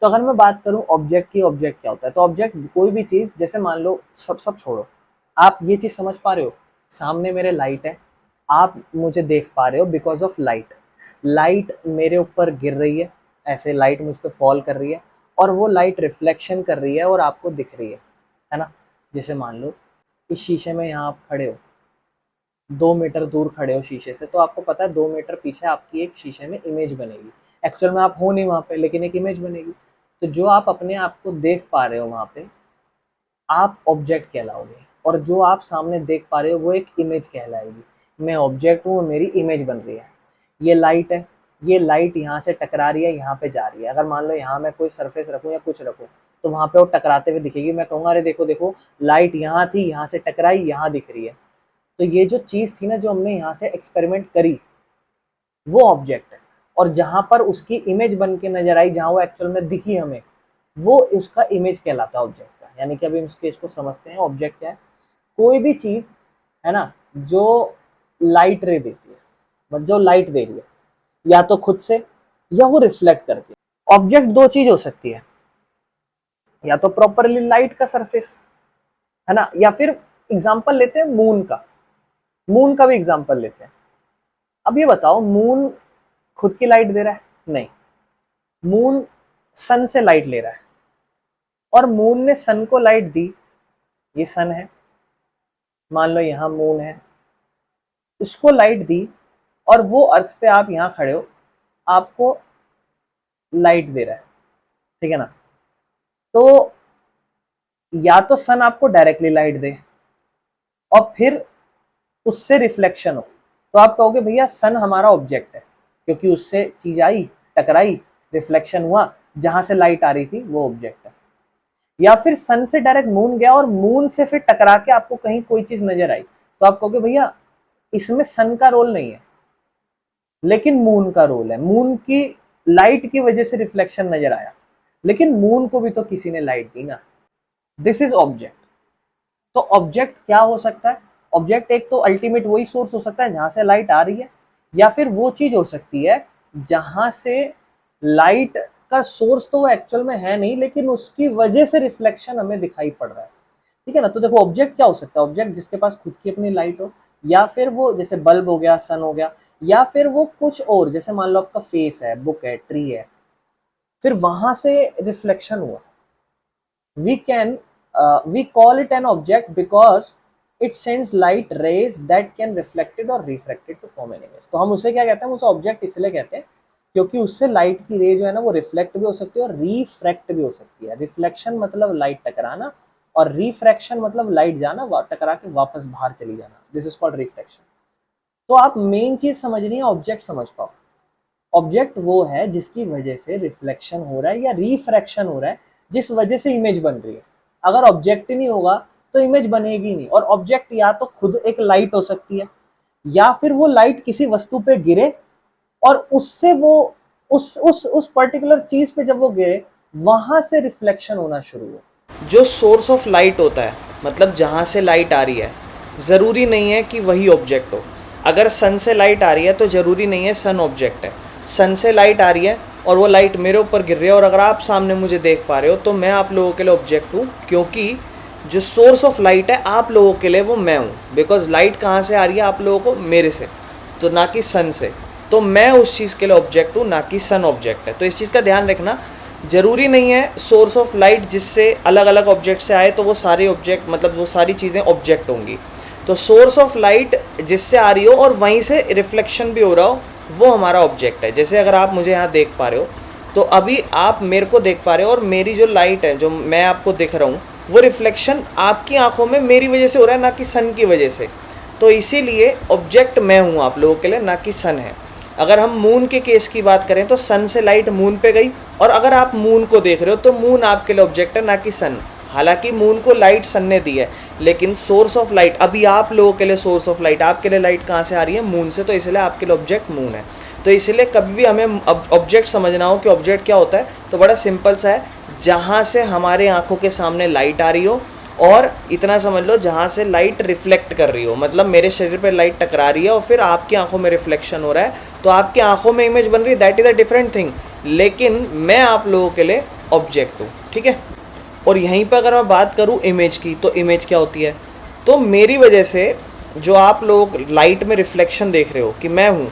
तो अगर मैं बात करूं ऑब्जेक्ट की, ऑब्जेक्ट क्या होता है, तो ऑब्जेक्ट कोई भी चीज, जैसे मान लो सब छोड़ो, आप ये चीज समझ पा रहे हो, सामने मेरे लाइट है, आप मुझे देख पा रहे हो बिकॉज ऑफ लाइट। लाइट मेरे ऊपर गिर रही है, ऐसे लाइट मुझ पर फॉल कर रही है, और वो लाइट रिफ्लेक्शन कर रही है और आपको दिख रही है ना। जैसे मान लो इस शीशे में यहाँ आप खड़े हो, 2 मीटर दूर खड़े हो शीशे से, तो आपको पता है 2 मीटर पीछे आपकी एक शीशे में इमेज बनेगी। एक्चुअल में आप हो नहीं वहां पे, लेकिन एक इमेज बनेगी। तो जो आप अपने आप को देख पा रहे हो वहां पे, आप ऑब्जेक्ट कहलाओगे, और जो आप सामने देख पा रहे हो वो एक इमेज कहलाएगी। मैं ऑब्जेक्ट हूँ, मेरी इमेज बन रही है। ये लाइट है, ये लाइट यहाँ से टकरा रही है, यहाँ पे जा रही है। अगर मान लो यहाँ मैं कोई सरफेस रखूँ या कुछ रखूँ, तो वहां पे वो टकराते हुए दिखेगी। मैं कहूँगा अरे देखो देखो, लाइट यहाँ थी, यहाँ से टकराई, यहाँ दिख रही है। तो ये जो चीज थी ना, जो हमने यहाँ से एक्सपेरिमेंट करी, वो ऑब्जेक्ट है। और जहां पर उसकी इमेज बन के नजर आई, जहां वो एक्चुअल में दिखी हमें, वो उसका इमेज कहलाता है ऑब्जेक्ट का। यानी कि अभी हम इसके इसको समझते हैं। ऑब्जेक्ट क्या है? कोई भी चीज है ना जो लाइट रे देती है, मतलब जो लाइट दे रही है, या तो खुद से या वो रिफ्लेक्ट करती है। ऑब्जेक्ट दो चीज हो सकती है, या तो प्रॉपरली लाइट का सरफेस, है ना, या फिर एग्जांपल लेते हैं मून का। मून का भी एग्जांपल लेते हैं। अब ये बताओ, मून खुद की लाइट दे रहा है? नहीं, मून सन से लाइट ले रहा है, और मून ने सन को लाइट दी। ये सन है, मान लो यहाँ मून है, उसको लाइट दी, और वो अर्थ पे आप यहाँ खड़े हो, आपको लाइट दे रहा है, ठीक है ना। तो या तो सन आपको डायरेक्टली लाइट दे और फिर उससे रिफ्लेक्शन हो, तो आप कहोगे भैया सन हमारा ऑब्जेक्ट है, क्योंकि उससे चीज आई, टकराई, रिफ्लेक्शन हुआ, जहां से लाइट आ रही थी वो ऑब्जेक्ट है। या फिर सन से डायरेक्ट मून गया और मून से फिर टकरा के आपको कहीं कोई चीज नजर आई, तो आप कहोगे भैया इसमें सन का रोल नहीं है, लेकिन मून का रोल है। मून की लाइट की वजह से रिफ्लेक्शन नजर आया, लेकिन मून को भी तो किसी ने लाइट दी ना। This is object. तो ऑब्जेक्ट क्या हो सकता है? ऑब्जेक्ट एक तो अल्टीमेट वही सोर्स हो सकता है जहां से लाइट आ रही है, या फिर वो चीज हो सकती है जहां से लाइट का सोर्स तो वो एक्चुअल में है नहीं, लेकिन उसकी वजह से रिफ्लेक्शन हमें दिखाई पड़ रहा है, ठीक है ना। तो देखो ऑब्जेक्ट क्या हो सकता है? ऑब्जेक्ट जिसके पास खुद की अपनी लाइट हो, या फिर वो जैसे बल्ब हो गया, सन हो गया, या फिर वो कुछ और, जैसे मान लो आपका फेस है, बुक है, ट्री है, फिर वहां से रिफ्लेक्शन हुआ। we can we call it an object because it sends light rays that can reflected or refracted to form an image। तो हम उसे क्या कहते हैं? उसे ऑब्जेक्ट इसलिए कहते हैं क्योंकि उससे लाइट की रे जो है ना वो रिफ्लेक्ट भी हो सकती है और रिफ्रैक्ट भी हो सकती है। रिफ्लेक्शन मतलब लाइट टकराना, और रिफ्रैक्शन मतलब लाइट जाना, टकरा के वापस बाहर चली जाना। This is called reflection. तो आप मेन चीज समझनी है, ऑब्जेक्ट समझ पाओ। ऑब्जेक्ट वो है जिसकी वजह से रिफ्लेक्शन हो रहा है या रिफ्रैक्शन हो रहा है, जिस वजह से इमेज बन रही है। अगर ऑब्जेक्ट ही नहीं होगा तो इमेज बनेगी नहीं। और ऑब्जेक्ट या तो खुद एक लाइट हो सकती है, या फिर वो लाइट किसी वस्तु पे गिरे और उससे वो उस पर्टिकुलर चीज पे जब वो गिरे, वहां से रिफ्लेक्शन होना शुरू हो। जो सोर्स ऑफ लाइट होता है, मतलब जहां से लाइट आ रही है, जरूरी नहीं है कि वही ऑब्जेक्ट हो। अगर सन से लाइट आ रही है तो जरूरी नहीं है सन ऑब्जेक्ट है। सन से लाइट आ रही है और वो लाइट मेरे ऊपर गिर रही है, और अगर आप सामने मुझे देख पा रहे हो तो मैं आप लोगों के लिए ऑब्जेक्ट हूँ, क्योंकि जो सोर्स ऑफ लाइट है आप लोगों के लिए वो मैं हूँ। बिकॉज लाइट कहाँ से आ रही है आप लोगों को? मेरे से, तो ना कि सन से। तो मैं उस चीज़ के लिए ऑब्जेक्ट हूँ, ना कि सन ऑब्जेक्ट है। तो इस चीज़ का ध्यान रखना। जरूरी नहीं है सोर्स ऑफ लाइट जिससे अलग अलग ऑब्जेक्ट से आए तो वो सारे ऑब्जेक्ट, मतलब वो सारी चीज़ें ऑब्जेक्ट होंगी। तो सोर्स ऑफ लाइट जिससे आ रही हो और वहीं से रिफ्लेक्शन भी हो रहा हो, वो हमारा ऑब्जेक्ट है। जैसे अगर आप मुझे यहाँ देख पा रहे हो, तो अभी आप मेरे को देख पा रहे हो, और मेरी जो लाइट है, जो मैं आपको दिख रहा हूँ, वो रिफ्लेक्शन आपकी आंखों में मेरी वजह से हो रहा है, ना कि सन की वजह से। तो इसीलिए ऑब्जेक्ट मैं हूँ आप लोगों के लिए, ना कि सन है। अगर हम मून के केस की बात करें तो सन से लाइट मून पे गई, और अगर आप मून को देख रहे हो तो मून आपके लिए ऑब्जेक्ट है, ना कि सन। हालांकि मून को लाइट सन ने दी है, लेकिन सोर्स ऑफ लाइट अभी आप लोगों के लिए सोर्स ऑफ लाइट, आपके लिए लाइट कहाँ से आ रही है? मून से। तो इसलिए आपके लिए ऑब्जेक्ट मून है। तो इसलिए कभी भी हमें ऑब्जेक्ट समझना हो कि ऑब्जेक्ट क्या होता है, तो बड़ा सिंपल सा है, जहाँ से हमारे आंखों के सामने लाइट आ रही हो, और इतना समझ लो जहाँ से लाइट रिफ्लेक्ट कर रही हो, मतलब मेरे शरीर पर लाइट टकरा रही है और फिर आपकी आंखों में रिफ्लेक्शन हो रहा है, तो आपकी आंखों में इमेज बन रही है, that is a different thing. लेकिन मैं आप लोगों के लिए ऑब्जेक्ट हूँ, ठीक है। और यहीं पर अगर मैं बात करूँ इमेज की, तो इमेज क्या होती है, तो मेरी वजह से जो आप लोग लाइट में रिफ्लेक्शन देख रहे हो कि मैं हूँ,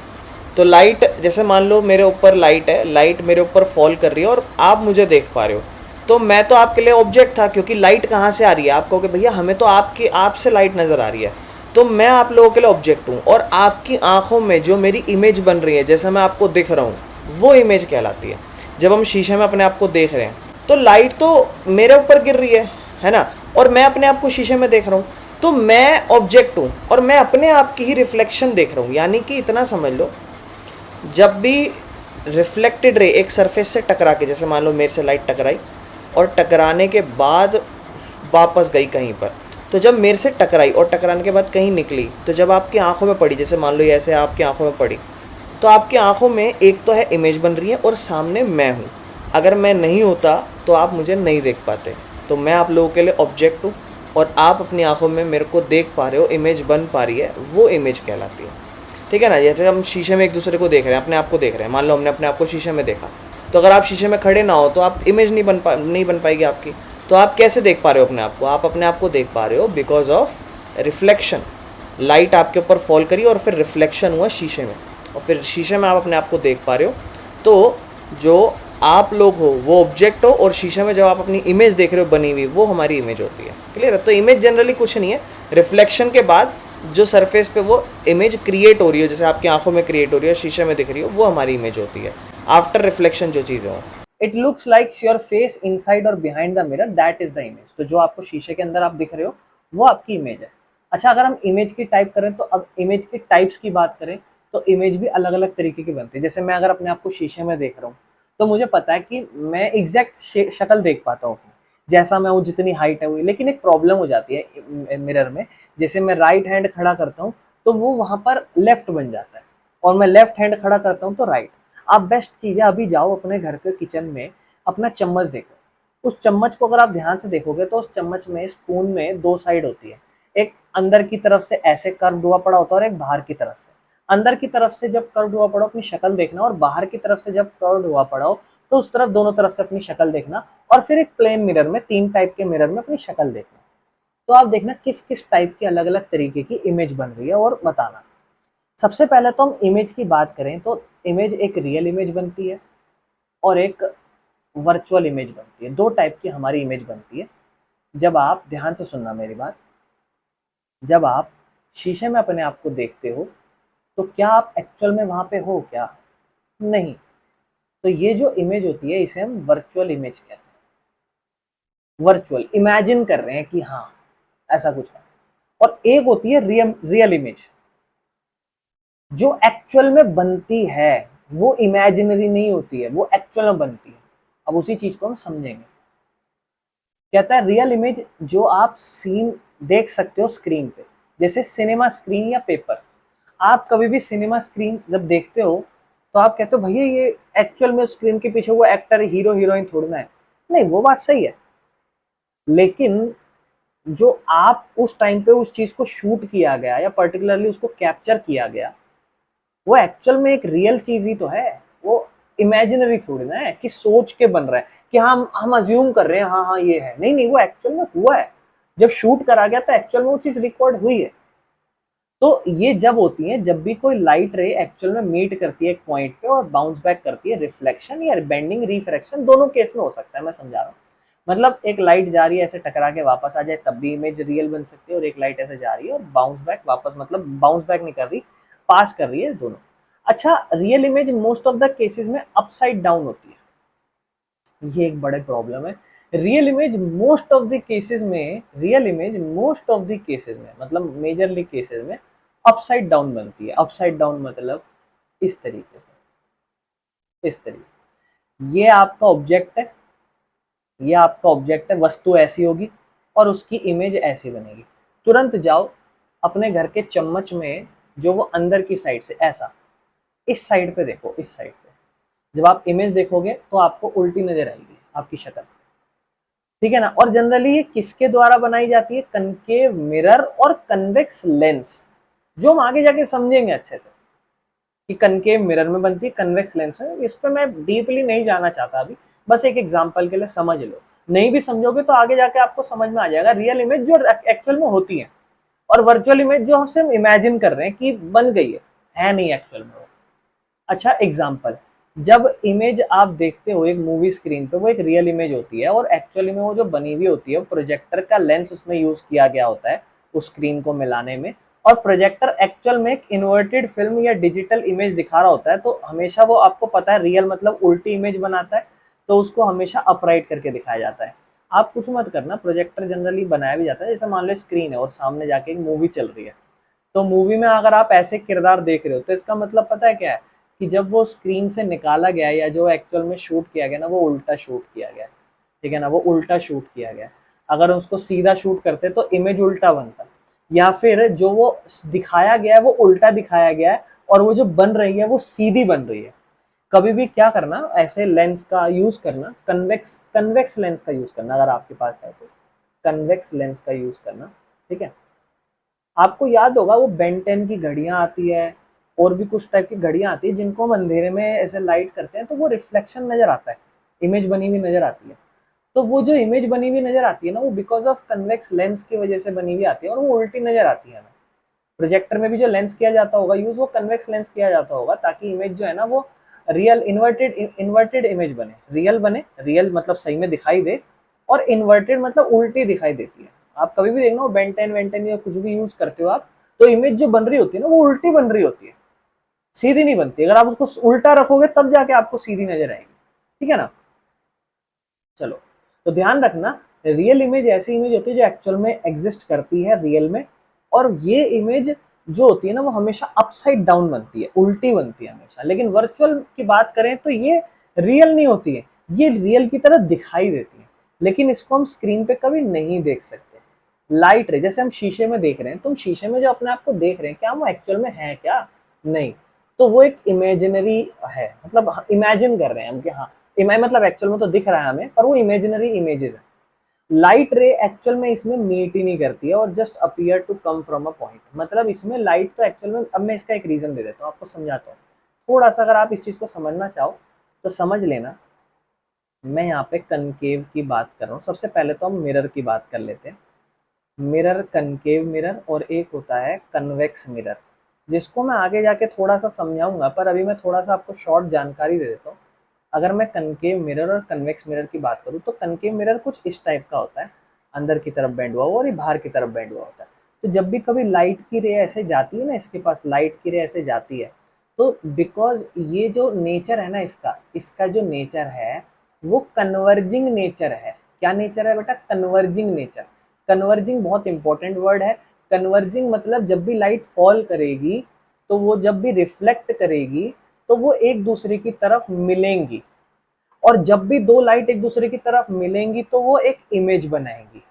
तो लाइट जैसे मान लो मेरे ऊपर लाइट है, लाइट मेरे ऊपर फॉल कर रही है और आप मुझे देख पा रहे हो, तो मैं तो आपके लिए ऑब्जेक्ट था, क्योंकि लाइट कहाँ से आ रही है, आप कहोगे भैया हमें तो आपकी आपसे लाइट नज़र आ रही है, तो मैं आप लोगों के लिए ऑब्जेक्ट हूँ। और आपकी आंखों में जो मेरी इमेज बन रही है, जैसे मैं आपको दिख रहा हूँ, वो इमेज कहलाती है। जब हम शीशे में अपने आप को देख रहे हैं, तो लाइट तो मेरे ऊपर गिर रही है ना, और मैं अपने आप को शीशे में देख रहा हूँ, तो मैं ऑब्जेक्ट हूँ और मैं अपने आप की ही रिफ्लेक्शन देख रहा हूँ। यानी कि इतना समझ लो, जब भी रिफ्लेक्टेड रे एक सरफेस से टकरा के, जैसे मान लो मेरे से लाइट टकराई और टकराने के बाद वापस गई कहीं पर, तो जब मेरे से टकराई और टकराने के बाद कहीं निकली, तो जब आपकी आंखों में पड़ी, जैसे मान लो ये ऐसे आपकी आंखों में पड़ी, तो आपकी आंखों में एक तो है इमेज बन रही है और सामने मैं हूँ। अगर मैं नहीं होता तो आप मुझे नहीं देख पाते, तो मैं आप लोगों के लिए ऑब्जेक्ट हूँ और आप अपनी आंखों में मेरे को देख पा रहे हो, इमेज बन पा रही है, वो इमेज कहलाती है, ठीक है ना। जैसे हम शीशे में एक दूसरे को देख रहे हैं, अपने आप को देख रहे हैं, मान लो हमने अपने आप को शीशे में देखा, तो अगर आप शीशे में खड़े ना हो तो आप इमेज नहीं बन पाएगी आपकी। तो आप कैसे देख पा रहे हो अपने आप को, आप अपने आप को देख पा रहे हो बिकॉज ऑफ रिफ्लेक्शन। लाइट आपके ऊपर फॉल करी और फिर रिफ्लेक्शन हुआ शीशे में, और फिर शीशे में आप अपने आप को देख पा रहे हो। तो जो आप लोग हो वो ऑब्जेक्ट हो, और शीशे में जब आप अपनी इमेज देख रहे हो बनी हुई, वो हमारी इमेज होती है। क्लियर है। तो इमेज जनरली कुछ नहीं है, रिफ्लेक्शन के बाद जो सरफेस पे वो इमेज क्रिएट हो रही हो, जैसे आपकी आंखों में क्रिएट हो रही है, शीशे में दिख रही हो, वो हमारी इमेज होती है आफ्टर रिफ्लेक्शन जो चीज़ें हो। It looks like your face inside और behind the mirror, that is the image. तो जो आपको शीशे के अंदर आप दिख रहे हो वो आपकी इमेज है। अच्छा, अगर हम इमेज की टाइप करें, तो अब इमेज की टाइप्स की बात करें, तो इमेज भी अलग अलग तरीके की बनती है। जैसे मैं अगर अपने आप को शीशे में देख रहा हूँ, तो मुझे पता है कि मैं एग्जैक्ट शक्ल देख पाता हूँ जैसा मैं हूँ, जितनी हाइट है हुई। लेकिन एक प्रॉब्लम हो जाती है मिरर में, जैसे मैं राइट हैंड खड़ा करता हूँ तो वो वहां पर लेफ्ट बन जाता है, और मैं लेफ्ट हैंड खड़ा करता हूँ तो राइट। आप बेस्ट चीज है, अभी जाओ अपने घर के किचन में, अपना चम्मच देखो। उस चम्मच को अगर आप ध्यान से देखोगे, तो उस चम्मच में, स्पून में दो साइड होती है। एक अंदर की तरफ से ऐसे कर्व हुआ पड़ा होता है, और एक बाहर की तरफ से। अंदर की तरफ से जब कर्व हुआ पड़ा अपनी शक्ल देखना, और बाहर की तरफ से जब कर्व हुआ पड़ा हो तो उस तरफ, दोनों तरफ से अपनी शक्ल देखना। और फिर एक प्लेन मिरर में, 3 टाइप के मिरर में अपनी शक्ल देखना। तो आप देखना किस किस टाइप की अलग अलग तरीके की इमेज बन रही है और बताना। सबसे पहले तो हम इमेज की बात करें, तो इमेज एक रियल इमेज बनती है और एक वर्चुअल इमेज बनती है। 2 टाइप की हमारी इमेज बनती है। जब आप ध्यान से सुनना मेरी बात, जब आप शीशे में अपने आप को देखते हो, तो क्या आप एक्चुअल में वहां पे हो क्या? नहीं। तो ये जो इमेज होती है, इसे हम वर्चुअल इमेज कहते हैं। वर्चुअल इमेजिन कर रहे हैं कि हाँ ऐसा कुछ है। और एक होती है रियल इमेज, जो एक्चुअल में बनती है। वो इमेजिनरी नहीं होती है, वो एक्चुअल में बनती है। अब उसी चीज को हम समझेंगे। कहता है रियल इमेज जो आप सीन देख सकते हो स्क्रीन पे, जैसे सिनेमा स्क्रीन या पेपर। आप कभी भी सिनेमा स्क्रीन जब देखते हो, तो आप कहते हो भैया ये एक्चुअल में स्क्रीन के पीछे वो एक्टर, हीरो हीरोइन थोड़ा ना है। नहीं, वो बात सही है, लेकिन जो आप उस टाइम पे उस चीज को शूट किया गया या पर्टिकुलरली उसको कैप्चर किया गया, वो एक्चुअल में एक रियल चीज ही तो है। वो इमेजिनरी थोड़ी ना है कि सोच के बन रहा है, कि हम अज्यूम कर रहे हैं हाँ हाँ ये है। नहीं नहीं, वो एक्चुअल में हुआ है। जब शूट करा गया तो एक्चुअल में वो चीज रिकॉर्ड हुई है। तो ये जब होती है, जब भी कोई लाइट रे एक्चुअल में मीट करती है एक पॉइंट पे और बाउंस बैक करती है, रिफ्लेक्शन या बेंडिंग, रिफ्रैक्शन, दोनों केस में हो सकता है, मैं समझा रहा हूँ। मतलब एक लाइट जा रही है, ऐसे टकरा के वापस आ जाए, तब भी इमेज रियल बन सकती है। और एक लाइट ऐसे जा रही है और बाउंस बैक वापस, मतलब बाउंस बैक नहीं कर रही, पास कर रही है, दोनों। अच्छा, real image most of the cases में अपसाइड डाउन होती है। ये एक बड़े प्रॉब्लम है। Real image most of the cases में, real image most of the cases में, मतलब मेजरली केसेस में अपसाइड डाउन बनती है। अपसाइड डाउन मतलब इस तरीके से, इस तरीके। ये आपका ऑब्जेक्ट है, ये आपका ऑब्जेक्ट है, वस्तु ऐसी होगी और उसकी इमेज ऐसी बनेगी। तुरंत जाओ अपने घर के चम्मच में, जो वो अंदर की साइड से ऐसा, इस साइड पे देखो, इस साइड पे। जब आप इमेज देखोगे तो आपको उल्टी नजर आएगी आपकी शक्ल, ठीक है ना। और जनरली ये किसके द्वारा बनाई जाती है? कनकेव मिरर और कन्वेक्स लेंस, जो हम आगे जाके समझेंगे अच्छे से कि कनकेव मिरर में बनती है, कन्वेक्स लेंस में। इस पर मैं डीपली नहीं जाना चाहता अभी, बस एक एग्जांपल के लिए समझ लो, नहीं भी समझोगे तो आगे जाके आपको समझ में आ जाएगा रियल इमेज जो एक्चुअल में होती है और वर्चुअल इमेज जो हम सिर्फ इमेजिन कर रहे हैं कि बन गई है नहीं एक्चुअल में वो। अच्छा एग्जाम्पल, जब इमेज आप देखते हो एक मूवी स्क्रीन पे, वो एक रियल इमेज होती है और एक्चुअली में वो जो बनी हुई होती है प्रोजेक्टर का लेंस उसमें यूज किया गया होता है उस स्क्रीन को मिलाने में, और प्रोजेक्टर एक्चुअल में एक इन्वर्टेड फिल्म या डिजिटल इमेज दिखा रहा होता है, तो हमेशा वो आपको पता है रियल मतलब उल्टी इमेज बनाता है, तो उसको हमेशा अपराइट करके दिखाया जाता है। आप कुछ मत करना, प्रोजेक्टर जनरली बनाया भी जाता है, जैसे मान लो स्क्रीन है और सामने जाके एक मूवी चल रही है, तो मूवी में अगर आप ऐसे किरदार देख रहे हो तो इसका मतलब पता है क्या है, कि जब वो स्क्रीन से निकाला गया है या जो एक्चुअल में शूट किया गया ना वो उल्टा शूट किया गया है, ठीक है ना, वो उल्टा शूट किया गया है। अगर उसको सीधा शूट करते तो इमेज उल्टा बनता, या फिर जो वो दिखाया गया है वो उल्टा दिखाया गया है और वो जो बन रही है वो सीधी बन रही है। कभी भी क्या करना, ऐसे लेंस का यूज करना, कन्वेक्स कन्वेक्स लेंस का यूज करना, अगर आपके पास है तो कन्वेक्स लेंस का यूज करना, ठीक है। आपको याद होगा वो बेन 10 की घड़ियां आती है और भी कुछ टाइप की घड़ियां आती है जिनको हम अंधेरे में ऐसे लाइट करते हैं तो वो रिफ्लेक्शन नजर आता है, इमेज बनी हुई नजर आती है। तो वो जो इमेज बनी हुई नजर आती है ना, वो बिकॉज ऑफ कन्वेक्स लेंस की वजह से बनी हुई आती है और वो उल्टी नजर आती है हमें। प्रोजेक्टर में भी जो लेंस किया जाता होगा यूज, वो कन्वेक्स लेंस किया जाता होगा ताकि इमेज जो है ना वो रियल इन्वर्टेड इमेज बने, रियल बने, रियल मतलब सही में दिखाई दे, और इन्वर्टेड मतलब उल्टी दिखाई देती है। आप कभी भी देखना, बेन 10 वेंटेन या कुछ भी यूज करते हो आप, तो इमेज जो बन रही होती है ना वो उल्टी बन रही होती है, सीधी नहीं बनती। अगर आप उसको उल्टा रखोगे तब जाके आपको सीधी नजर आएगी, ठीक है ना। चलो, तो ध्यान रखना, रियल इमेज ऐसी इमेज होती है जो एक्चुअल में एग्जिस्ट करती है रियल में, और ये इमेज जो होती है ना वो हमेशा अपसाइड डाउन बनती है, उल्टी बनती है हमेशा। लेकिन वर्चुअल की बात करें तो ये रियल नहीं होती है, ये रियल की तरह दिखाई देती है, लेकिन इसको हम स्क्रीन पे कभी नहीं देख सकते। लाइट रे, जैसे हम शीशे में देख रहे हैं, तुम शीशे में जो अपने आप को देख रहे हैं क्या वो एक्चुअल में है क्या? नहीं। तो वो एक इमेजिनरी है, मतलब इमेजिन कर रहे हैं हम कि हाँ इमेज, मतलब एक्चुअल में तो दिख रहा है हमें पर वो इमेजिनरी इमेजेस है। लाइट रे एक्चुअल में इसमें मीट ही नहीं करती है और just appear to come from a point, मतलब इसमें लाइट तो एक्चुअल में, अब मैं इसका एक रीजन दे देता हूँ आपको, समझाता हूँ थोड़ा सा। अगर आप इस चीज को समझना चाहो तो समझ लेना। मैं यहाँ पे कनकेव की बात कर रहा हूँ, सबसे पहले तो हम मिरर की बात कर लेते हैं। मिरर, कनकेव मिरर और एक होता है कन्वेक्स मिरर, जिसको मैं आगे जाके थोड़ा सा समझाऊंगा, पर अभी मैं थोड़ा सा आपको शॉर्ट जानकारी दे देता हूँ। अगर मैं कनकेव मिरर और कन्वेक्स मिरर की बात करूँ तो कनकेव मिरर कुछ इस टाइप का होता है, अंदर की तरफ बेंड हुआ और ये बाहर की तरफ बेंड हुआ होता है। तो जब भी कभी लाइट की रे ऐसे जाती है ना, इसके पास लाइट की रे ऐसे जाती है, तो बिकॉज ये जो नेचर है ना इसका, इसका जो नेचर है वो कन्वर्जिंग नेचर है। क्या नेचर है बेटा? Converging nature. कन्वर्जिंग बहुत इंपॉर्टेंट वर्ड है। कन्वर्जिंग मतलब जब भी लाइट फॉल करेगी तो वो जब भी रिफ्लेक्ट करेगी तो वो एक दूसरे की तरफ मिलेंगी, और जब भी दो लाइट एक दूसरे की तरफ मिलेंगी तो वो एक इमेज बनाएंगी।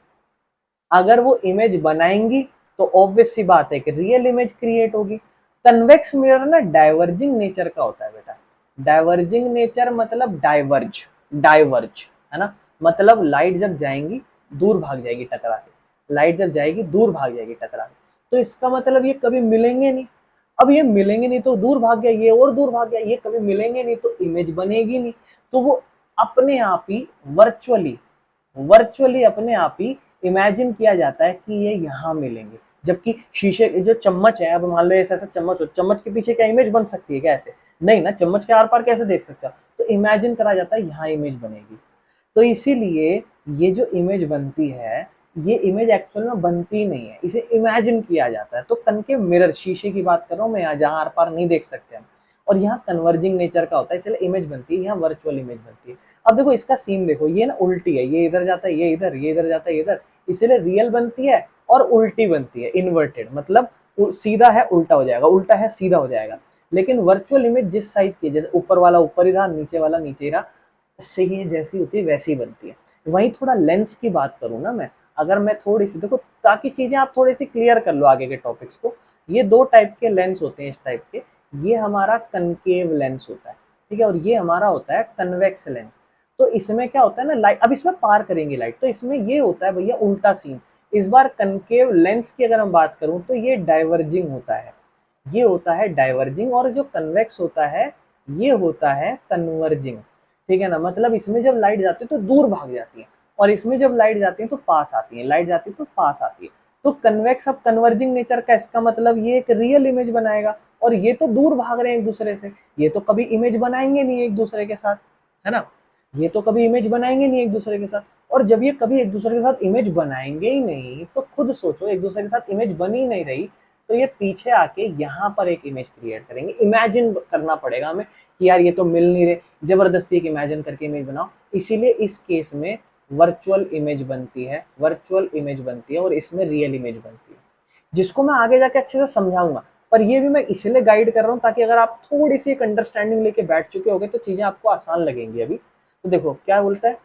अगर वो इमेज बनाएंगी तो ऑब्वियस सी बात है कि रियल इमेज क्रिएट होगी। कन्वेक्स मिरर ना डाइवर्जिंग नेचर का होता है बेटा। डाइवर्जिंग नेचर मतलब डाइवर्ज, डाइवर्ज है ना, मतलब लाइट जब जाएंगी दूर भाग जाएगी टकरा के, लाइट जब जाएगी दूर भाग जाएगी टकरा के, तो इसका मतलब ये कभी मिलेंगे नहीं। अब ये मिलेंगे नहीं तो दूर भाग गया, ये और दूर भाग गया, ये कभी मिलेंगे नहीं तो इमेज बनेगी नहीं। तो वो अपने आप ही वर्चुअली, वर्चुअली अपने आप ही इमेजिन किया जाता है कि ये यहाँ मिलेंगे। जबकि शीशे जो चम्मच है, अब मान लो ऐसा ऐसा चम्मच हो, चम्मच के पीछे क्या इमेज बन सकती है क्या? ऐसे नहीं ना, चम्मच के आर पार कैसे देख सकते हो? तो इमेजिन करा जाता है यहाँ इमेज बनेगी। तो इसीलिए ये जो इमेज बनती है, ये इमेज एक्चुअल में बनती नहीं है, इसे इमेजिन किया जाता है। तो कनकेव मिरर, शीशे की बात कर रहा हूँ मैं, यहाँ जहाँ आर पार नहीं देख सकते हम, और यहाँ कन्वर्जिंग नेचर का होता है, इसलिए इमेज बनती है, यहाँ वर्चुअल इमेज बनती है। अब देखो इसका सीन देखो, ये ना उल्टी है, ये इधर जाता है, ये इधर, ये इधर जाता है, ये इधर, इसीलिए रियल बनती है और उल्टी बनती है, इन्वर्टेड मतलब सीधा है उल्टा हो जाएगा, उल्टा है सीधा हो जाएगा। लेकिन वर्चुअल इमेज जिस साइज की, जैसे ऊपर वाला ऊपर ही रहा, नीचे वाला नीचे ही रहा, इससे ये जैसी होती है वैसी बनती है। वहीं थोड़ा लेंस की बात करूँ ना मैं, अगर मैं थोड़ी सी देखो, ताकि चीजें आप थोड़ी सी क्लियर कर लो आगे के टॉपिक्स को, ये दो टाइप के लेंस होते हैं इस टाइप के। ये हमारा कनकेव लेंस होता है, ठीक है, और ये हमारा होता है कन्वेक्स लेंस। तो इसमें क्या होता है ना, लाइट अब इसमें पार करेंगे लाइट, तो इसमें ये होता है भैया उल्टा सीन। इस बार कनकेव लेंस की अगर हम बात करूं तो ये डाइवर्जिंग होता है, ये होता है डाइवर्जिंग, और जो कन्वेक्स होता है ये होता है कन्वर्जिंग, ठीक है ना, मतलब इसमें जब लाइट जाती है तो दूर भाग जाती है, और इसमें जब लाइट जाती है तो पास आती है, लाइट जाती है तो पास आती है। तो कन्वेक्स अब कन्वर्जिंग नेचर का इसका मतलब ये एक रियल इमेज बनाएगा, और ये तो दूर भाग रहे हैं एक दूसरे से, ये तो कभी इमेज बनाएंगे नहीं एक दूसरे के साथ, है ना, ये तो कभी इमेज बनाएंगे नहीं एक दूसरे के साथ। और जब ये कभी एक दूसरे के साथ इमेज बनाएंगे ही नहीं, तो खुद सोचो एक दूसरे के साथ इमेज बन ही नहीं रही, तो ये पीछे आके यहाँ पर एक इमेज क्रिएट करेंगे। इमेजिन करना पड़ेगा हमें कि यार ये तो मिल नहीं रहे, जबरदस्ती एक इमेजिन करके इमेज बनाओ। इसीलिए इस केस में वर्चुअल इमेज बनती है, वर्चुअल इमेज बनती है, और इसमें रियल इमेज बनती है, जिसको मैं आगे जाके अच्छे से समझाऊंगा। पर ये भी मैं इसलिए गाइड कर रहा हूँ ताकि अगर आप थोड़ी सी एक अंडरस्टैंडिंग लेके बैठ चुके होगे तो चीजें आपको आसान लगेंगी अभी। तो देखो क्या बोलता है,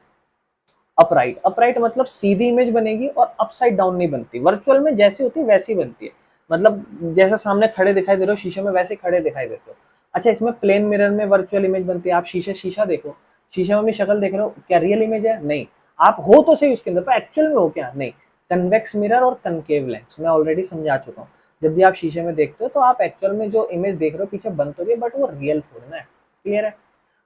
अपराइट, अपराइट मतलब सीधी इमेज बनेगी और अपसाइड डाउन नहीं बनती। वर्चुअल में जैसी होती है वैसी बनती है, मतलब जैसा सामने खड़े दिखाई दे रहे हो शीशे में, वैसे खड़े दिखाई देते हो। अच्छा, इसमें प्लेन मिरर में वर्चुअल इमेज बनती है। आप शीशा देखो, शीशे में अपनी शक्ल देख रहे हो, क्या रियल इमेज है? नहीं। आप हो तो सही उसके अंदर, पर एक्चुअल में हो क्या? नहीं। कन्वेक्स मिरर और कनकेव लेंस मैं ऑलरेडी समझा चुका हूँ। जब भी आप शीशे में देखते हो तो आप एक्चुअल में जो इमेज देख रहे हो पीछे बन तो रही है, बट वो रियल थोड़ी ना है। क्लियर है?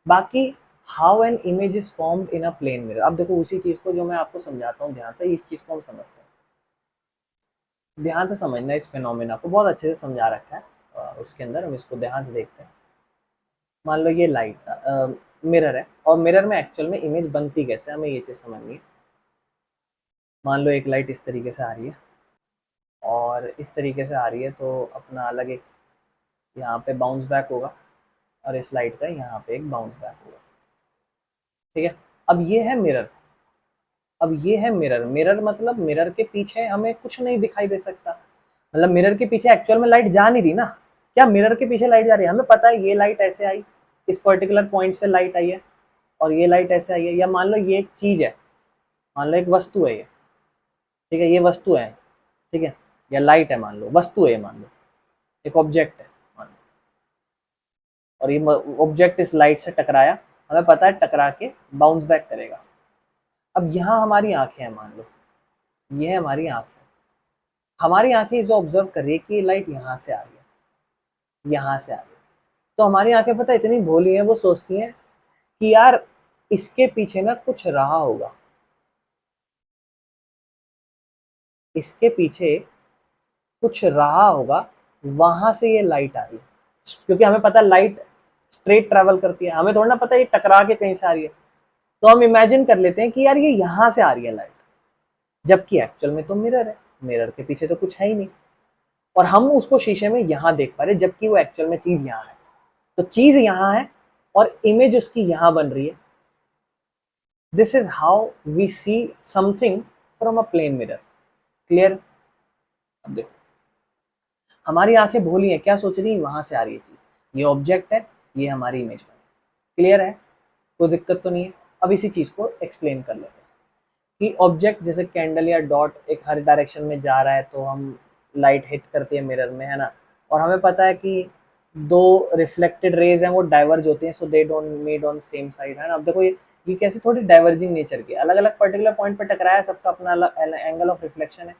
बाकी how an image is formed in a plane mirror, अब देखो उसी चीज को जो मैं आपको समझाता हूँ ध्यान से, इस चीज को हम समझते हैं। ध्यान से समझना, इस फिनोमेना को बहुत अच्छे से समझा रखा है उसके अंदर, हम इसको ध्यान से देखते हैं। मान लो ये लाइट मिरर है, और मिरर में एक्चुअल में इमेज बनती कैसे, हमें ये चीज समझनी है। मान लो एक लाइट इस तरीके से आ रही है, और इस तरीके से आ रही है, तो अपना अलग एक यहाँ पे बाउंस बैक होगा, और इस लाइट का यहाँ पे एक बाउंस बैक होगा। ठीक है, अब ये है मिरर, अब ये है मिरर। मिरर मतलब मिरर के पीछे हमें कुछ नहीं दिखाई दे सकता, मतलब मिरर के पीछे एक्चुअल में लाइट जा नहीं रही ना। क्या मिरर के पीछे लाइट जा रही है? हमें पता है ये लाइट ऐसे आई, इस पर्टिकुलर पॉइंट से लाइट आई है, और ये लाइट ऐसे आई है। या मान लो ये एक चीज है, मान लो एक वस्तु है ये, ठीक है, ये वस्तु है, ठीक है, या लाइट है, मान लो वस्तु है, मान लो एक ऑब्जेक्ट है, मान लो, और ये ऑब्जेक्ट इस लाइट से टकराया, हमें पता है टकरा के बाउंस बैक करेगा। अब यहाँ हमारी आंखें हैं, मान लो ये है हमारी आंखें, हमारी आंखें इसे ऑब्जर्व कर रही है कि ये लाइट यहाँ से आ रही है, यहाँ से आ रही है। तो हमारी आंखें पता है इतनी भोली हैं, वो सोचती हैं कि यार इसके पीछे ना कुछ रहा होगा, इसके पीछे कुछ रहा होगा, वहां से ये लाइट आ रही है। क्योंकि हमें पता है लाइट स्ट्रेट ट्रेवल करती है, हमें थोड़ा ना पता है ये टकरा के कहीं से आ रही है। तो हम इमेजिन कर लेते हैं कि यार ये यहाँ से आ रही है लाइट, जबकि एक्चुअल में तो मिरर है, मिरर के पीछे तो कुछ है ही नहीं, और हम उसको शीशे में यहाँ देख पा रहे हैं, जबकि वो एक्चुअल में चीज यहाँ है। तो चीज यहाँ है और इमेज उसकी यहाँ बन रही है। This is how we see something from a plane mirror. Clear? अब देखो हमारी आंखें भोली हैं, क्या सोच रही है? वहां से आ रही है चीज, ये ऑब्जेक्ट है, ये हमारी इमेज बनी। क्लियर है? कोई दिक्कत तो नहीं है? अब इसी चीज को एक्सप्लेन कर लेते हैं कि ऑब्जेक्ट जैसे कैंडल या डॉट एक हर डायरेक्शन में जा रहा है, तो हम लाइट हिट करती है मिरर में, है ना, और हमें पता है कि दो रिफ्लेक्टेड रेज हैं वो डाइवर्ज होती हैं, so they don't meet on same side, है ना। अब देखो ये कैसे थोड़ी डाइवर्जिंग नेचर की, अलग अलग पर्टिकुलर पॉइंट पे टकराया, सबका अपना अलग एंगल ऑफ रिफ्लेक्शन है,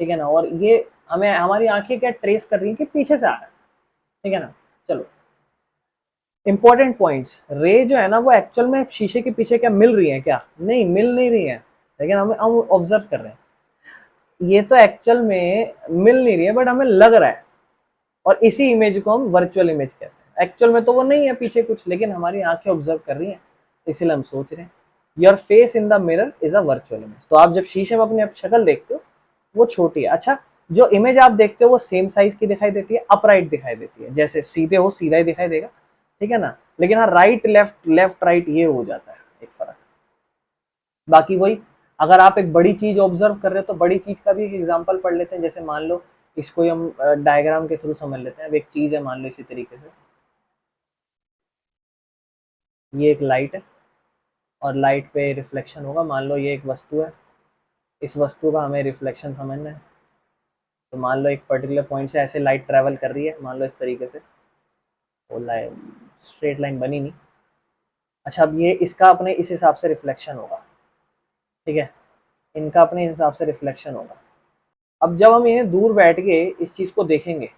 ठीक है ना। और ये हमें हमारी आंखें क्या ट्रेस कर रही है कि पीछे से आ रहा है, ठीक है ना। चलो इंपॉर्टेंट पॉइंट्स, रे जो है ना वो एक्चुअल में शीशे के पीछे क्या मिल रही है? क्या नहीं, मिल नहीं रही है, लेकिन हम ऑब्जर्व कर रहे हैं। ये तो एक्चुअल में मिल नहीं रही है, बट हमें लग रहा है, और इसी इमेज को हम वर्चुअल इमेज कहते हैं। एक्चुअल में तो वो नहीं है पीछे कुछ, लेकिन हमारी आंखें ऑब्जर्व कर रही हैं, इसीलिए हम सोच रहे हैं। Your face in the mirror is a virtual image. तो आप जब शीशे में अपनी शक्ल देखते हो वो छोटी है। अच्छा, जो इमेज आप देखते हो वो सेम साइज की दिखाई देती है, अपराइट दिखाई देती है, जैसे सीधे हो सीधा ही दिखाई देगा, ठीक है ना। लेकिन हाँ राइट लेफ्ट, लेफ्ट राइट ये हो जाता है एक फर्क। बाकी वही, अगर आप एक बड़ी चीज ऑब्जर्व कर रहे हो तो बड़ी चीज का भी एक एग्जांपल पढ़ लेते हैं। जैसे मान लो इसको हम डायग्राम के थ्रू समझ लेते हैं। अब एक चीज है, मान लो इसी तरीके से ये एक लाइट है, और लाइट पे रिफ्लेक्शन होगा। मान लो ये एक वस्तु है, इस वस्तु का हमें रिफ्लेक्शन समझना है। तो मान लो एक पर्टिकुलर पॉइंट से ऐसे लाइट ट्रेवल कर रही है, मान लो इस तरीके से, वो लाइन स्ट्रेट लाइन बनी नहीं। अच्छा, अब ये इसका अपने इस हिसाब से रिफ्लेक्शन होगा, ठीक है, इनका अपने हिसाब से रिफ्लेक्शन होगा। अब जब हम इन्हें दूर बैठ के इस चीज को देखेंगे,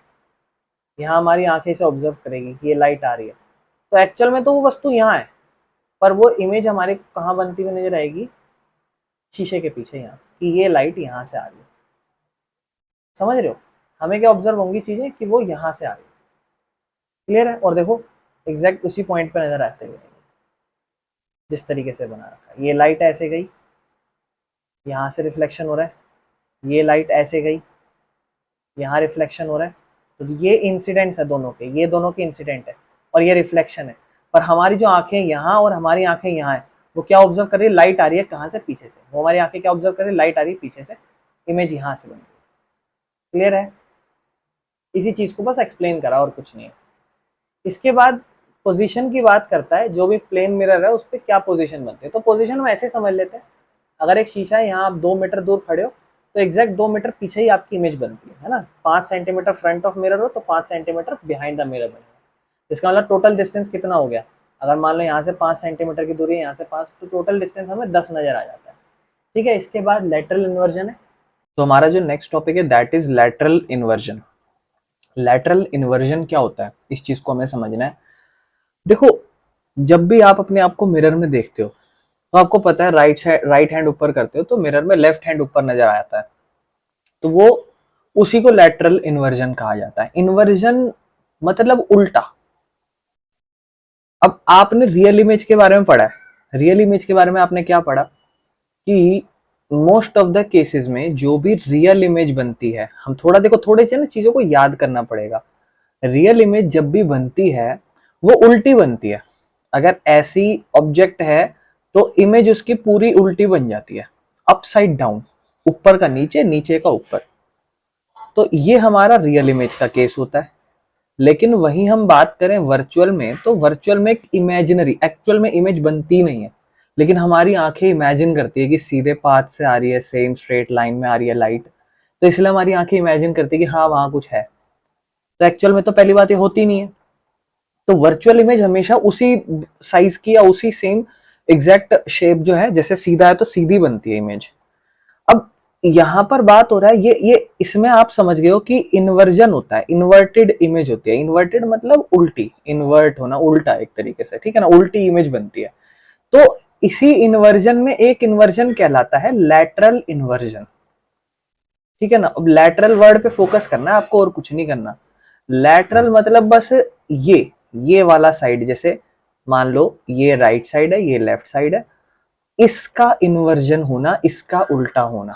यहाँ हमारी आंखें इसे ऑब्जर्व करेगी कि ये लाइट आ रही है, तो एक्चुअल में तो वो वस्तु यहाँ है, पर वो इमेज हमारे को कहाँ बनती हुई नजर आएगी, शीशे के पीछे यहाँ, कि ये लाइट यहाँ से आ रही है। समझ रहे हो, हमें क्या ऑब्जर्व होंगी चीजें कि वो यहाँ से आ रही है। क्लियर है। और देखो एग्जैक्ट उसी पॉइंट पे नजर आते हुए जिस तरीके से बना रखा है। ये लाइट ऐसे गई, यहाँ से रिफ्लेक्शन हो रहा है, ये लाइट ऐसे गई, यहाँ रिफ्लेक्शन हो रहा है। तो ये इंसिडेंट्स है दोनों के, ये दोनों के इंसिडेंट है और ये रिफ्लेक्शन है। पर हमारी जो आंखें यहाँ और हमारी आंखें यहाँ है, वो क्या ऑब्जर्व कर रही है, लाइट आ रही है कहाँ से, पीछे से। वो हमारी आंखें क्या ऑब्जर्व कर रही है, लाइट आ रही है पीछे से, इमेज यहाँ से बन रही है। क्लियर है। इसी चीज को बस एक्सप्लेन करा और कुछ नहीं है। इसके बाद पोजीशन की बात करता है, जो भी प्लेन मिरर है उस पर क्या पोजीशन बनती है। तो पोजीशन हम ऐसे समझ लेते हैं, अगर एक शीशा है, यहाँ आप 2 मीटर दूर खड़े हो, तो एग्जैक्ट 2 मीटर पीछे ही आपकी इमेज बनती है ना। 5 सेंटीमीटर फ्रंट ऑफ मिरर हो तो 5 सेंटीमीटर बिहाइंड द मिरर बनेगा। इसका मतलब टोटल डिस्टेंस कितना हो गया, अगर मान लो यहाँ से 5 सेंटीमीटर की दूरी है, यहाँ से 5, तो टोटल डिस्टेंस हमें 10 नजर आ जाता है। ठीक है। इसके बाद लेटरल इन्वर्जन है। तो हमारा जो नेक्स्ट टॉपिक है that is lateral inversion. Lateral inversion क्या होता है, इस चीज को हमें समझना है। देखो जब भी आप अपने आप को मिरर में देखते हो तो आपको पता है राइट हैंड ऊपर करते हो तो मिरर में लेफ्ट हैंड ऊपर नजर आता है, तो वो उसी को लेटरल इन्वर्जन कहा जाता है। इन्वर्जन मतलब उल्टा। अब आपने रियल इमेज के बारे में पढ़ा है, रियल इमेज के बारे में आपने क्या पढ़ा कि मोस्ट ऑफ द केसेस में जो भी रियल इमेज बनती है, हम थोड़ा देखो, थोड़े से ना चीजों को याद करना पड़ेगा। रियल इमेज जब भी बनती है वो उल्टी बनती है। अगर ऐसी ऑब्जेक्ट है तो इमेज उसकी पूरी उल्टी बन जाती है, अपसाइड डाउन, ऊपर का नीचे, नीचे का ऊपर। तो ये हमारा रियल इमेज का केस होता है। लेकिन वहीं हम बात करें वर्चुअल में, तो वर्चुअल में एक इमेजिनरी, एक्चुअल में इमेज बनती नहीं है, लेकिन हमारी आंखें इमेजिन करती है कि सीधे पाथ से आ रही है, सेम स्ट्रेट लाइन में आ रही है लाइट, तो इसलिए हमारी आंखें इमेजिन करती है कि हाँ वहां कुछ है। तो एक्चुअल में तो पहली बात ये होती नहीं है। तो वर्चुअल इमेज हमेशा उसी साइज की या उसी सेम एग्जैक्ट शेप जो है, जैसे सीधा है तो सीधी बनती है इमेज। अब यहां पर बात हो रहा है, ये इसमें आप समझ गए हो कि इन्वर्जन होता है, इन्वर्टेड इमेज होती है। इन्वर्टेड मतलब उल्टी, इन्वर्ट होना, उल्टा एक तरीके से, ठीक है ना, उल्टी इमेज बनती है। तो इसी इन्वर्जन में एक इन्वर्जन कहलाता है लैटरल इन्वर्जन। ठीक है ना। अब लैटरल वर्ड पे फोकस करना है आपको और कुछ नहीं करना। लैटरल मतलब बस ये वाला साइड, जैसे मान लो ये राइट साइड है, ये लेफ्ट साइड है, इसका इन्वर्जन होना, इसका उल्टा होना।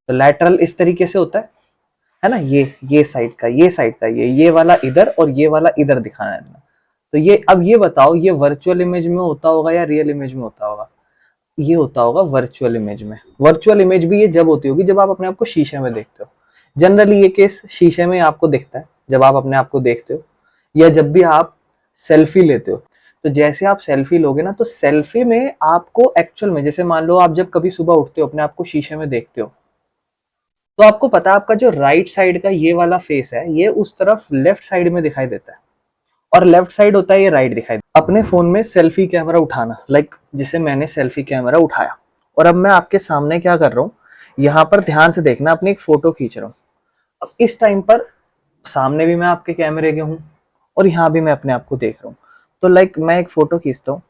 तो लैटरल इस तरीके से होता है ना, ये साइड का, ये साइड का, ये वाला इधर और ये वाला इधर दिखाना है। तो ये, अब ये बताओ, ये वर्चुअल इमेज में होता होगा या रियल इमेज में होता होगा? ये होता होगा वर्चुअल इमेज में। वर्चुअल इमेज भी ये जब होती होगी जब आप अपने आप को शीशे में देखते हो। जनरली ये केस शीशे में आपको दिखता है जब आप अपने आप को देखते हो, या जब भी आप सेल्फी लेते हो। तो जैसे आप सेल्फी लोगे ना, तो सेल्फी में आपको एक्चुअल में, जैसे मान लो आप जब कभी सुबह उठते हो अपने आप को शीशे में देखते हो, तो आपको पता है आपका जो राइट साइड का ये वाला फेस है, ये उस तरफ लेफ्ट साइड में दिखाई देता है, और लेफ्ट साइड होता है ये राइट दिखाई देता है। अपने फोन में सेल्फी कैमरा उठाना, लाइक जिसे मैंने सेल्फी कैमरा उठाया और अब मैं आपके सामने क्या कर रहा हूँ, यहाँ पर ध्यान से देखना, अपनी एक फोटो खींच रहा हूँ। अब इस टाइम पर सामने भी मैं आपके कैमरे के हूँ और यहाँ भी मैं अपने आप को देख रहा हूँ। तो लाइक मैं एक फोटो खींचता हूँ,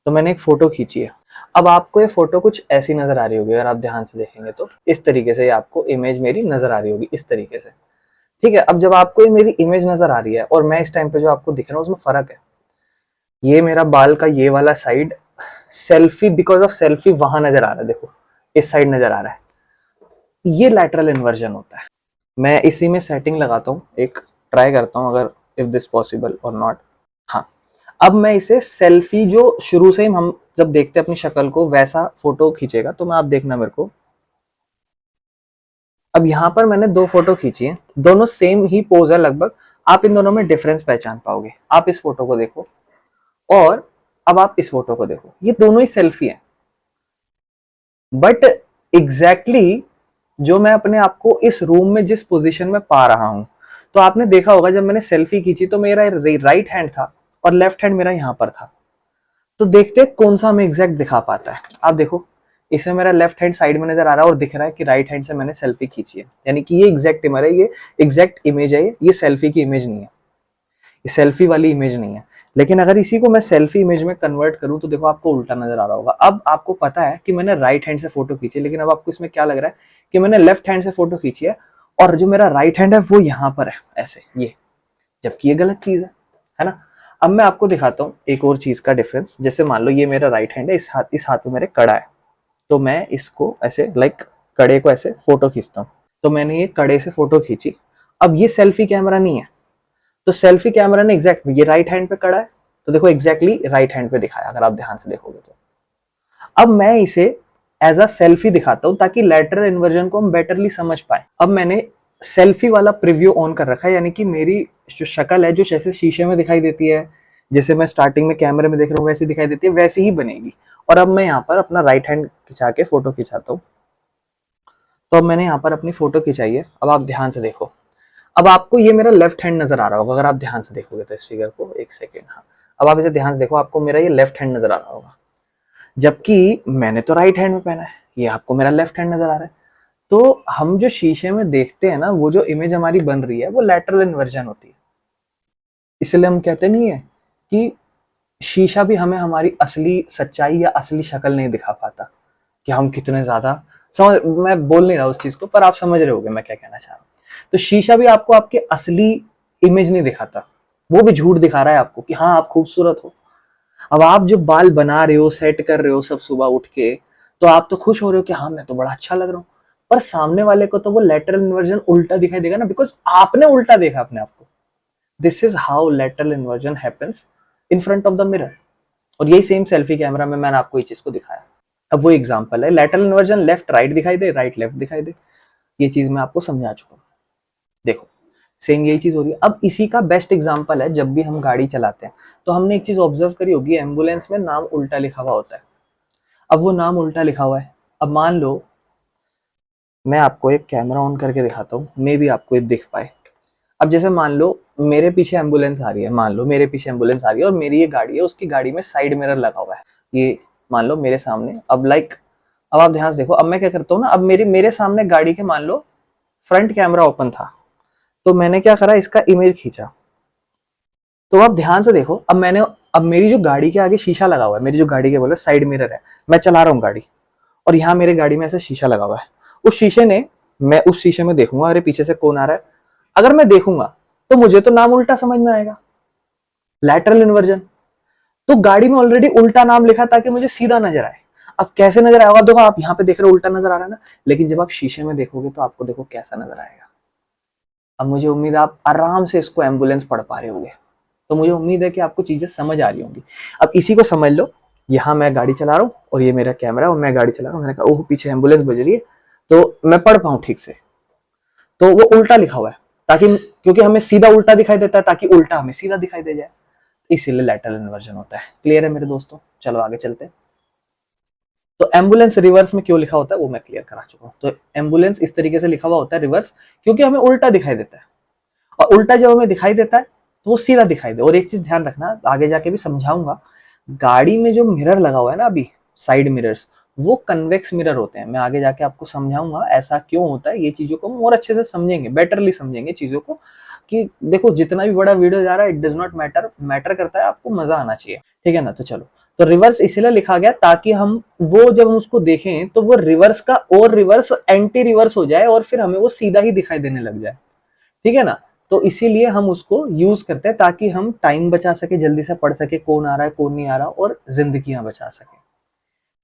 तो मैंने एक फोटो खींची है। अब आपको ये फोटो कुछ ऐसी नजर आ रही होगी, अगर आप ध्यान से देखेंगे तो इस तरीके से आपको इमेज मेरी नजर आ रही होगी, इस तरीके से। ठीक है। अब जब आपको ये मेरी इमेज नजर आ रही है और मैं इस टाइम पे जो आपको दिख रहा हूँ, उसमें फर्क है। ये मेरा बाल का ये वाला side selfie, because of selfie वहां नजर आ रहा है, देखो इस साइड नजर आ रहा है। ये लैटरल इन्वर्जन होता है। मैं इसी में सेटिंग लगाता हूँ, एक ट्राई करता हूँ अगर इफ दिस पॉसिबल और नॉट। हाँ, अब मैं इसे सेल्फी, जो शुरू से ही हम जब देखते हैं अपनी शक्ल को वैसा फोटो खींचेगा, तो मैं, आप देखना मेरे को। अब यहाँ पर मैंने 2 फोटो खींची है, दोनों सेम ही पोज है लगभग। आप इन दोनों में डिफरेंस पहचान पाओगे। आप इस फोटो को देखो और अब आप इस फोटो को देखो, ये दोनों ही सेल्फी है, बट एग्जैक्टली जो मैं अपने आप को इस रूम में जिस पोजीशन में पा रहा हूं, तो आपने देखा होगा जब मैंने सेल्फी खींची तो मेरा राइट हैंड था और लेफ्ट हैंड मेरा यहां पर था। तो देखते हैं कौन सा हमें एग्जैक्ट दिखा पाता है। आप देखो, इसमें मेरा लेफ्ट हैंड साइड में नजर आ रहा है और दिख रहा है कि राइट हैंड से मैंने सेल्फी खींची है, यानी कि ये एग्जैक्ट इमेज है, ये एग्जैक्ट इमेज है, ये सेल्फी की इमेज नहीं है, ये सेल्फी वाली इमेज नहीं है। लेकिन अगर इसी को मैं सेल्फी इमेज में कन्वर्ट करूं तो देखो आपको उल्टा नजर आ रहा होगा। अब आपको पता है कि मैंने राइट हैंड से फोटो खींची, लेकिन अब आपको इसमें क्या लग रहा है कि मैंने लेफ्ट हैंड से फोटो खींची है और जो मेरा राइट हैंड है वो यहाँ पर है ऐसे, ये, जबकि ये गलत चीज है ना। अब मैं आपको दिखाता हूँ एक और चीज का डिफरेंस। जैसे मान लो ये मेरा राइट हैंड है, इस हाथ में मेरे कड़ा है, तो मैं इसको ऐसे लाइक कड़े को ऐसे फोटो खींचता हूँ, तो मैंने ये कड़े से फोटो खींची। अब ये सेल्फी कैमरा नहीं है, तो सेल्फी कैमरा ने एग्जैक्ट ये राइट हैंड पे कड़ा है, तो देखो एग्जैक्टली राइट हैंड पे दिखाया अगर आप ध्यान से देखोगे तो। अब मैं इसे एज अ सेल्फी दिखाता हूं ताकि लैटरल इन्वर्जन को हम बेटरली समझ पाए। अब मैंने सेल्फी वाला प्रीव्यू ऑन कर रखा है, यानी कि मेरी जो शक्ल है जो जैसे शीशे में दिखाई देती है, जैसे मैं स्टार्टिंग में कैमरे में देख रहा हूँ वैसी दिखाई देती है, वैसी ही बनेगी। और अब मैं यहाँ पर अपना राइट हैंड खिंचा के फोटो खिंचाता हूँ। तो अब मैंने यहाँ पर अपनी फोटो खिंचाई है, अब आप ध्यान से देखो। अब आपको ये मेरा लेफ्ट हैंड नजर आ रहा होगा अगर आप ध्यान से देखोगे तो इस फिगर को, एक सेकेंड, हाँ। अब आप इसे ध्यान से देखो, आपको मेरा ये लेफ्ट हैंड नजर आ रहा होगा, जबकि मैंने तो राइट हैंड में पहना है, ये आपको मेरा लेफ्ट हैंड नजर आ रहा है। तो हम जो शीशे में देखते हैं ना, वो जो इमेज हमारी बन रही है वो लैटरल इन्वर्जन होती है। इसलिए हम कहते नहीं है कि शीशा भी हमें हमारी असली सच्चाई या असली शक्ल नहीं दिखा पाता, कि हम कितने ज्यादा समझ, मैं बोल नहीं रहा उस चीज को, पर आप समझ रहे होगे मैं क्या कहना चाह रहा हूँ। तो शीशा भी आपको आपके असली इमेज नहीं दिखाता, वो भी झूठ दिखा रहा है आपको कि हाँ आप खूबसूरत हो। अब आप जो बाल बना रहे हो, सेट कर रहे हो सब सुबह उठ के, तो आप तो खुश हो रहे हो कि हाँ मैं तो बड़ा अच्छा लग रहा हूँ, पर सामने वाले को तो वो लेटरल इन्वर्जन उल्टा दिखाई देगा ना, बिकॉज आपने उल्टा देखा अपने आप को। This is how lateral inversion happens in front of the mirror. और यही सेम सेल्फी कैमरा में मैंने आपको ये चीज को दिखाया। अब वो एग्जांपल है, लेटरल इन्वर्जन लेफ्ट राइट दिखाई दे, राइट लेफ्ट दिखाई दे, ये चीज मैं आपको समझा चुका हूँ। देखो सेम यही चीज हो रही है। अब इसी का बेस्ट एग्जांपल है, जब भी हम गाड़ी चलाते हैं तो हमने एक चीज ऑब्जर्व करी होगी, एम्बुलेंस में नाम उल्टा लिखा हुआ होता है। अब वो नाम उल्टा लिखा हुआ है, अब मान लो मैं आपको एक कैमरा ऑन करके दिखाता हूँ, मे बी आपको ये दिख पाए। अब जैसे मान लो मेरे पीछे एम्बुलेंस आ रही है, मान लो मेरे पीछे एम्बुलेंस आ रही है और मेरी ये गाड़ी है, उसकी गाड़ी में साइड मिरर लगा हुआ है, ये मान लो मेरे सामने। अब लाइक अब आप ध्यान से देखो, अब मैं क्या करता हूँ ना, अब मेरे सामने गाड़ी के मान लो फ्रंट कैमरा ओपन था, तो मैंने क्या करा, इसका इमेज खींचा। तो आप ध्यान से देखो, अब मेरी जो गाड़ी के आगे शीशा लगा हुआ है, मेरी जो गाड़ी के बोले साइड मिरर है, मैं चला रहा हूँ गाड़ी, और यहाँ मेरे गाड़ी में ऐसे शीशा लगा हुआ है। उस शीशे ने, मैं उस शीशे में देखूंगा अरे पीछे से कौन आ रहा है, अगर मैं देखूंगा तो मुझे तो नाम उल्टा समझ में आएगा, लैटरल इन्वर्जन। तो गाड़ी में ऑलरेडी उल्टा नाम लिखा ताकि मुझे सीधा नजर आए। अब कैसे नजर आएगा, देखो आप यहाँ पे देख रहे हो उल्टा नजर आ रहा है ना, लेकिन जब आप शीशे में देखोगे तो आपको देखो कैसा नजर आएगा। अब मुझे उम्मीद है आप आराम से इसको एम्बुलेंस पढ़ पा रहे होंगे, तो मुझे उम्मीद है कि आपको चीजें समझ आ रही होंगी। अब इसी को समझ लो, यहाँ मैं गाड़ी चला रहा हूँ और ये मेरा कैमरा और मैं गाड़ी चला रहा हूँ, मैंने कहा ओह पीछे एम्बुलेंस बज रही है, तो मैं पढ़ पाऊँ ठीक से, तो वो उल्टा लिखा हुआ है, ताकि क्योंकि हमें सीधा उल्टा दिखाई देता है ताकि उल्टा हमें सीधा दिखाई दे जाए, इसीलिए लैटरल इन्वर्जन होता है। क्लियर है मेरे दोस्तों, चलो आगे चलते हैं। तो एम्बुलेंस रिवर्स में क्यों लिखा होता है वो मैं क्लियर करा चुका हूँ। तो एम्बुलेंस इस तरीके से लिखा हुआ होता है रिवर्स, क्योंकि हमें उल्टा दिखाई देता है, और उल्टा जब हमें दिखाई देता है तो वो सीधा दिखाई दे। और एक चीज ध्यान रखना, आगे जाके भी समझाऊंगा, गाड़ी में जो मिरर लगा हुआ है ना अभी, साइड मिरर्स, वो कन्वेक्स मिरर होते हैं। मैं आगे जाके आपको समझाऊंगा ऐसा क्यों होता है, ये चीजों को हम और अच्छे से समझेंगे, बेटरली समझेंगे चीजों को, कि देखो जितना भी बड़ा वीडियो जा रहा है it does not matter, matter करता है आपको मजा आना चाहिए, ठीक है ना। तो चलो, तो रिवर्स इसलिए लिखा गया ताकि हम वो जब हम उसको देखें तो वो रिवर्स का और रिवर्स एंटी रिवर्स हो जाए और फिर हमें वो सीधा ही दिखाई देने लग जाए, ठीक है ना। तो इसीलिए हम उसको यूज करते हैं ताकि हम टाइम बचा सके, जल्दी से पढ़ सके कौन आ रहा है कौन नहीं आ रहा, और जिंदगियां बचा सके,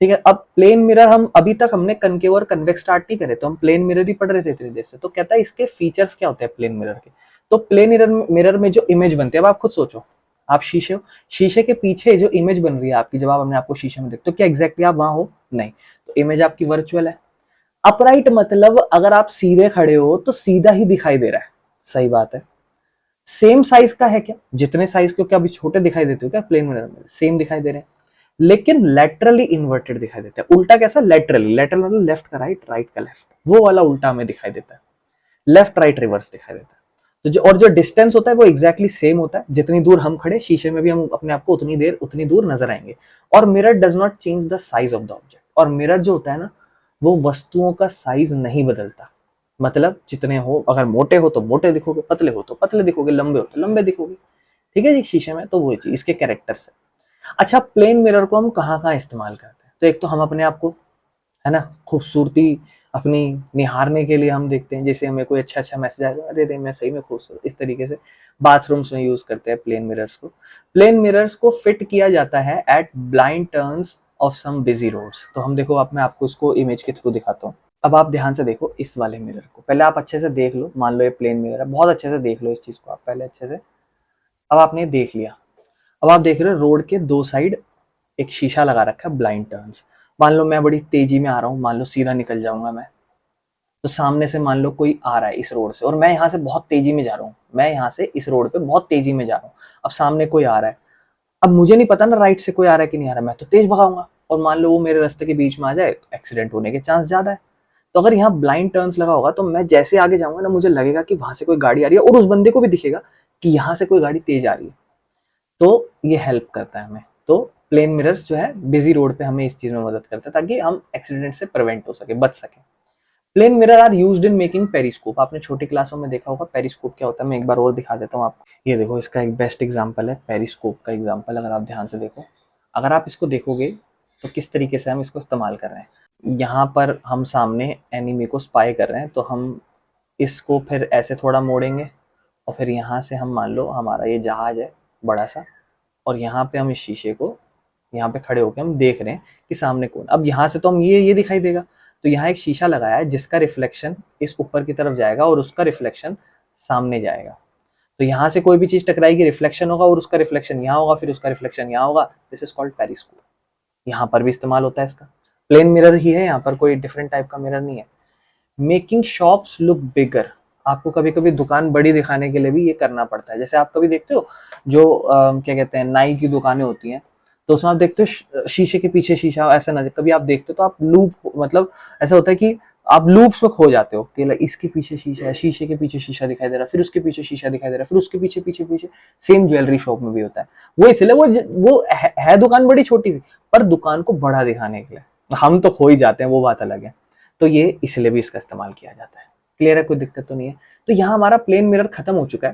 ठीक है। अब प्लेन मिरर, हम अभी तक हमने कनकेव और कन्वेक्स स्टार्ट नहीं करे, तो हम प्लेन मिरर ही पढ़ रहे थे इतनी देर से। तो कहता है इसके फीचर्स क्या होते हैं प्लेन मिरर के। तो प्लेन मिरर में जो इमेज बनती है, अब आप खुद सोचो, आप शीशे के पीछे जो इमेज बन रही है आपकी, जब आप अपने आपको शीशे में देखते हो, क्या एग्जैक्टली आप वहां हो? नहीं, तो इमेज आपकी वर्चुअल है। अपराइट मतलब अगर आप सीधे खड़े हो तो सीधा ही दिखाई दे रहा है, सही बात है। सेम साइज का है क्या, जितने साइज को क्या अभी छोटे दिखाई देते हो क्या प्लेन मिरर में, सेम दिखाई दे रहे हैं, लेकिन लेटरली इन्वर्टेड दिखाई देता है। उल्टा कैसा, लेटरली, लेटरल मतलब लेफ्ट का राइट, राइट का लेफ्ट, वो वाला उल्टा हमें दिखाई देता है, लेफ्ट राइट रिवर्स दिखाई देता है। तो जो डिस्टेंस होता है वो एग्जैक्टली सेम होता है, जितनी दूर हम खड़े शीशे में भी हम अपने आप को उतनी दूर नजर आएंगे। और mirror does not change the size of the object, और मिरर जो होता है ना, वो वस्तुओं का साइज नहीं बदलता। मतलब जितने हो, अगर मोटे हो तो मोटे दिखोगे, पतले हो तो पतले दिखोगे, लंबे हो तो लंबे दिखोगे, ठीक है जी, शीशे में, तो वो चीज इसके कैरेक्टर से। अच्छा, प्लेन मिरर को हम कहाँ कहाँ इस्तेमाल करते हैं? तो एक तो हम अपने आप को, है ना, खूबसूरती अपनी निहारने के लिए हम देखते हैं, जैसे हमें कोई अच्छा अच्छा मैसेज आएगा, अरे रे मैं सही में खूबसूरत, इस तरीके से बाथरूम्स में यूज करते हैं प्लेन मिरर्स को। प्लेन मिरर्स को फिट किया जाता है at blind turns of some busy roads. तो हम देखो, आप मैं आपको इसको इमेज के थ्रू दिखाता हूँ। अब आप ध्यान से देखो इस वाले मिरर को, पहले आप अच्छे से देख लो, मान लो ये प्लेन मिरर है, बहुत अच्छे से देख लो इस चीज को आप पहले अच्छे से। अब आपने देख लिया, अब आप देख रहे हो रोड के दो साइड एक शीशा लगा रखा है ब्लाइंड टर्न्स। मान लो मैं बड़ी तेजी में आ रहा हूँ, मान लो सीधा निकल जाऊंगा मैं, तो सामने से मान लो कोई आ रहा है इस रोड से, और मैं यहाँ से बहुत तेजी में जा रहा हूँ, मैं यहाँ से इस रोड पे बहुत तेजी में जा रहा हूँ। अब सामने कोई आ रहा है, अब मुझे नहीं पता ना राइट से कोई आ रहा है कि नहीं आ रहा, मैं तो तेज भगाऊंगा, और मान लो वो मेरे रास्ते के बीच में आ जाए तो एक्सीडेंट होने के चांस ज्यादा है। तो अगर यहाँ ब्लाइंड टर्न्स लगा होगा तो मैं जैसे आगे जाऊंगा ना, मुझे लगेगा कि वहां से कोई गाड़ी आ रही है, और उस बंदे को भी दिखेगा कि यहाँ से कोई गाड़ी तेज आ रही है। तो ये हेल्प करता है हमें। तो प्लेन मिरर्स जो है बिजी रोड पे हमें इस चीज में मदद करता है, ताकि हम एक्सीडेंट से प्रिवेंट हो सके, बच सके। Plane mirror are used in making periscope. आपने छोटी क्लासों में देखा होगा पेरिस्कोप क्या होता है, मैं एक बार और दिखा देता हूँ आपको। ये देखो, इसका एक बेस्ट एग्जांपल है पेरिस्कोप का एग्जांपल, अगर आप ध्यान से देखो, अगर आप इसको देखोगे तो किस तरीके से हम इसको इस्तेमाल कर रहे हैं। यहाँ पर हम सामने एनिमी को स्पाई कर रहे हैं, तो हम इसको फिर ऐसे थोड़ा मोड़ेंगे, और फिर यहाँ से हम मान लो हमारा ये जहाज है बड़ा सा, और यहाँ पे हम इस शीशे को, यहाँ पे खड़े होकर हम देख रहे हैं कि सामने कौन। अब यहाँ से तो हम ये दिखाई देगा, तो यहाँ एक शीशा लगाया है जिसका रिफ्लेक्शन इस ऊपर की तरफ जाएगा और उसका रिफ्लेक्शन सामने जाएगा। तो यहाँ से कोई भी चीज टकराएगी, रिफ्लेक्शन होगा, और उसका रिफ्लेक्शन यहाँ होगा, फिर उसका रिफ्लेक्शन यहाँ होगा। This is called periscope. यहाँ पर भी इस्तेमाल होता है इसका। प्लेन मिरर ही है यहाँ पर, कोई डिफरेंट टाइप का मिरर नहीं है। Making shops look bigger. आपको कभी कभी दुकान बड़ी दिखाने के लिए भी ये करना पड़ता है। जैसे आप कभी देखते हो जो क्या कहते हैं, नाई की दुकानें होती हैं, तो उसमें आप देखते हो शीशे के पीछे शीशा, ऐसा ना कभी आप देखते हो तो आप लूप, मतलब ऐसा होता है कि आप लूप्स में खो जाते हो कि इसके पीछे शीशा है, शीशे के पीछे शीशा दिखाई दे रहा है, फिर उसके पीछे शीशा दिखाई दे रहा है, फिर उसके पीछे पीछे पीछे। सेम ज्वेलरी शॉप में भी होता है। वो इसलिए वो है दुकान बड़ी छोटी सी, पर दुकान को बड़ा दिखाने के लिए हम तो खो ही जाते हैं, वो बात अलग है। तो ये इसलिए भी इसका इस्तेमाल किया जाता है। क्लियर है, कोई दिक्कत तो नहीं है। तो यहाँ हमारा प्लेन मिरर खत्म हो चुका है।